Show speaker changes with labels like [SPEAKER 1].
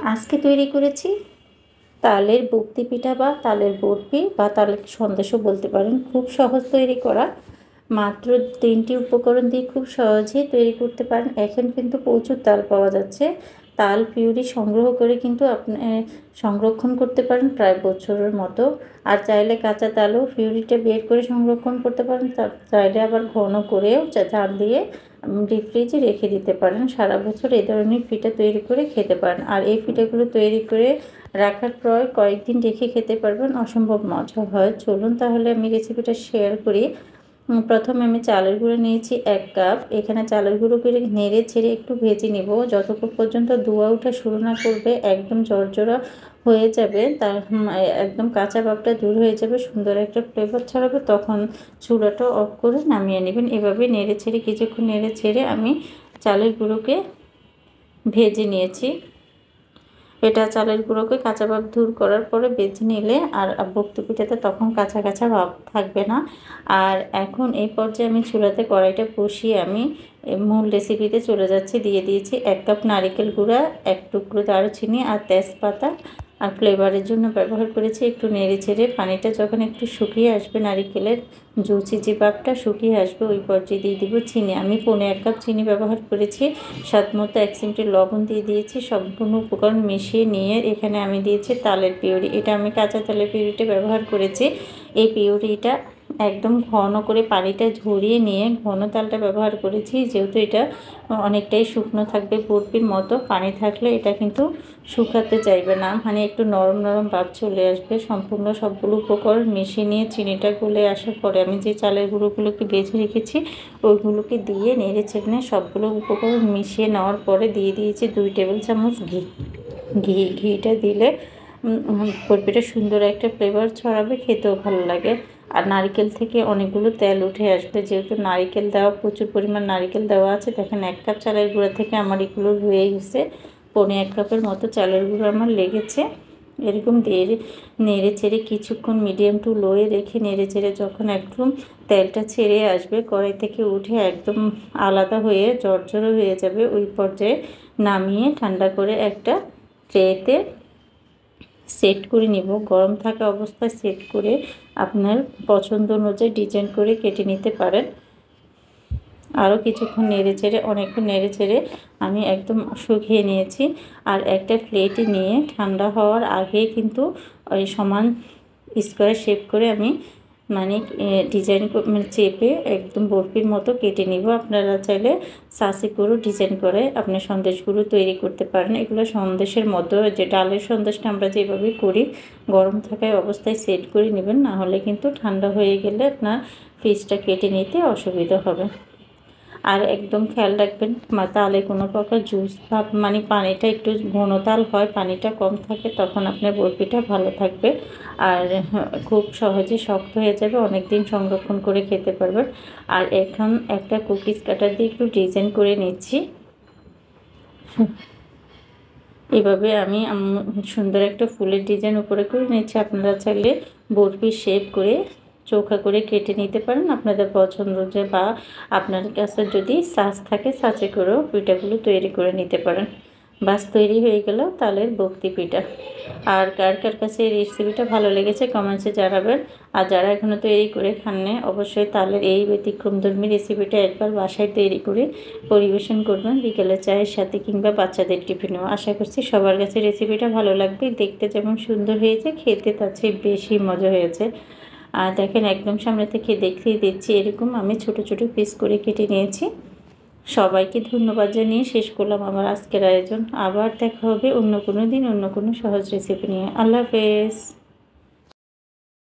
[SPEAKER 1] আজকে তৈরি করেছি তালের বকতি পিঠা বা তালের বরফি বা তালের সন্দেশও বলতে পারেন। খুব সহজ তৈরি করা, মাত্র 3টি উপকরণ দিয়ে খুব সহজেই তৈরি করতে পারেন। এখন কিন্তু প্রচুর তাল পাওয়া যাচ্ছে। তাল পিউরি সংগ্রহ করে কিন্তু আপনি সংরক্ষণ করতে পারেন প্রায় বছরের মতো। আর চাইলে কাঁচা তালও পিউরিটা বের করে সংরক্ষণ করতে পারেন। চাইলে আবার ঘন করেও চাল দিয়ে ডিপ ফ্রিজে রেখে দিতে পারেন। সারা বছর এই ধরনের পিঠা তৈরি করে খেতে পারেন। আর এই পিঠাগুলো তৈরি করে রাখার পর কয়েকদিন রেখে খেতে পারবেন, অসম্ভব মজা হয়। চলুন তাহলে আমি রেসিপিটা শেয়ার করি। প্রথমে আমি চালের গুঁড়ো নিয়েছি 1 কাপ। এখানে চালের গুঁড়ো করে নেড়ে ছেড়ে একটু ভেজে নেব যতক্ষণ পর্যন্ত ধোঁয়া ওঠা শুরু না করবে, একদম ঝরঝরা হয়ে যাবে, তার একদম কাঁচা ভাবটা দূর হয়ে যাবে, সুন্দর একটা ফ্লেভার ছড়াবে, তখন চুলাটা অফ করে নামিয়ে নেবেন। এভাবে নেড়ে ছেড়ে কিছুক্ষণ নেড়ে ছেড়ে আমি চালের গুঁড়োকে ভেজে নিয়েছি। এটা চালের গুঁড়োকে কাঁচা ভাব দূর করার পরে ভেজে নিলে আর বকতি পিঠাতে তখন কাঁচা কাঁচা ভাব থাকবে না। আর এখন এই পর্যায়ে আমি চুলাতে কড়াইটা বসিয়ে আমি মূল রেসিপিতে চলে যাচ্ছি। দিয়ে দিয়েছি 1 কাপ নারিকেল গুঁড়া, 1 টুকরো দারুচিনি আর তেজপাতা, আর ফ্লেভারের জন্য ব্যবহার করেছি। একটু নেড়ে ছেড়ে পানিটা যখন একটু শুকিয়ে আসবে, নারিকেলের জুচি যে ভাবটা শুকিয়ে আসবে, ওই পর্যায়ে দিয়ে দিব চিনি। আমি 1.5 কাপ চিনি ব্যবহার করেছি। স্বাদ মতো 1 চিমটি লবণ দিয়ে দিয়েছি। সম্পূর্ণ উপকরণ মিশিয়ে নিয়ে এখানে আমি দিয়েছি তালের পিউরি। এটা আমি কাঁচা তালের পিউরিটা ব্যবহার করেছি। এই পিউরিটা একদম ঘন করে পানিটা ঝরিয়ে নিয়ে ঘন তালটা ব্যবহার করেছি, যেহেতু এটা অনেকটাই শুকনো থাকবে বরফির মতো। পানি থাকলে এটা কিন্তু শুকাতে চাইবে না, মানে একটু নরম নরম ভাব চলে আসবে। সম্পূর্ণ সবগুলো উপকরণ মিশিয়ে নিয়ে চিনিটা গলে আসার পরে আমি যে চালের গুঁড়োগুলোকে ভেজে রেখেছি ওইগুলোকে দিয়ে নেড়ে চেড়ে সবগুলো উপকরণ মিশিয়ে নেওয়ার পরে দিয়ে দিয়েছি 2 টেবিল চামচ ঘিটা দিলে বরফিটা সুন্দর একটা ফ্লেভার ছড়াবে, খেতেও ভালো লাগে। আর নারকেল থেকে অনেকগুলো তেল উঠে আসবে, যেহেতু নারকেল দেওয়া, প্রচুর পরিমাণ নারকেল দেওয়া আছে। দেখেন 1 কাপ চালের গুঁড়া থেকে আমার এগুলো রয়ে গেছে 1.5 কাপের মতো চালের গুঁড়ো আমার লেগেছে। এরকম দিয়ে নেড়ে চেড়ে কিছুক্ষণ মিডিয়াম টু লোয়ে রেখে নেড়ে চেড়ে যখন একদম তেলটা ছেড়ে আসবে, কড়াই থেকে উঠে একদম আলাদা হয়ে ঝরঝরে হয়ে যাবে, ওই পর্যায়ে নামিয়ে ঠান্ডা করে একটা ট্রেতে সেট করে নিব। গরম থাকা অবস্থায় সেট করে আপনার পছন্দ অনুযায়ী ডিজাইন করে কেটে নিতে পারেন। আরও কিছুক্ষণ নেড়ে চেড়ে অনেকক্ষণ নেড়ে চেড়ে আমি একদম শুকিয়ে নিয়েছি। আর একটা প্লেটে নিয়ে ঠান্ডা হওয়ার আগে কিন্তু ওই সমান স্কোয়ার শেপ করে আমি মানে ডিজাইন মানে চেপে একদম বরফির মতো কেটে নিব। আপনারা চাইলে সাসি করেও ডিজাইন করে আপনি সন্দেশগুলো তৈরি করতে পারেন। এগুলো সন্দেশের মতো, যে ডালের সন্দেশটা আমরা যেভাবে করি গরম থাকায় অবস্থায় সেট করে নেবেন, না হলে কিন্তু ঠান্ডা হয়ে গেলে আপনার পিসটা কেটে নিতে অসুবিধা হবে। আর একদম খেয়াল রাখবেন তালে কোনো প্রকার জুস ভাব, মানে পানিটা একটু ঘন তাল হয়, পানিটা কম থাকে, তখন আপনার বরফিটা ভালো থাকবে। আর খুব সহজে শক্ত হয়ে যাবে, অনেক দিন সংরক্ষণ করে খেতে পারবেন। আর এখন একটা কুকিজ কাটার দিয়ে একটু ডিজাইন করে নিচ্ছি। এভাবে আমি সুন্দর একটা ফুলের ডিজাইন উপরে করে নিচ্ছি। আপনারা চাইলে বরফি শেপ করে চোখা করে কেটে নিতে পারেন আপনাদের পছন্দ যে, বা আপনার কাছে যদি ছাঁচ থাকে ছাঁচে করেও পিঠাগুলো তৈরি করে নিতে পারেন। বাস তৈরি হয়ে গেল তালের বকতি পিঠা। আর কার কার কাছে এই রেসিপিটা ভালো লেগেছে কমেন্টসে জানাবেন। আর যারা এখনও তৈরি করে খাননি, অবশ্যই তালের এই ব্যতিক্রমধর্মী রেসিপিটা একবার বাসায় তৈরি করে পরিবেশন করবেন বিকেলে চায়ের সাথে কিংবা বাচ্চাদের টিফিনেও। আশা করছি সবার কাছে রেসিপিটা ভালো লাগবে। দেখতে যেমন সুন্দর হয়েছে, খেতে তার চেয়ে বেশি মজা হয়েছে। আর দেখেন একদম সামনে থেকে দেখিয়ে দিচ্ছি, এরকম আমি ছোট ছোট পিস করে কেটে নিয়েছি। সবাইকে ধন্যবাদ জানিয়ে শেষ করলাম আমার আজকের আয়োজন। আবার দেখা হবে অন্য কোনো দিন অন্য কোনো সহজ রেসিপি নিয়ে। আল্লাহ হাফেজ।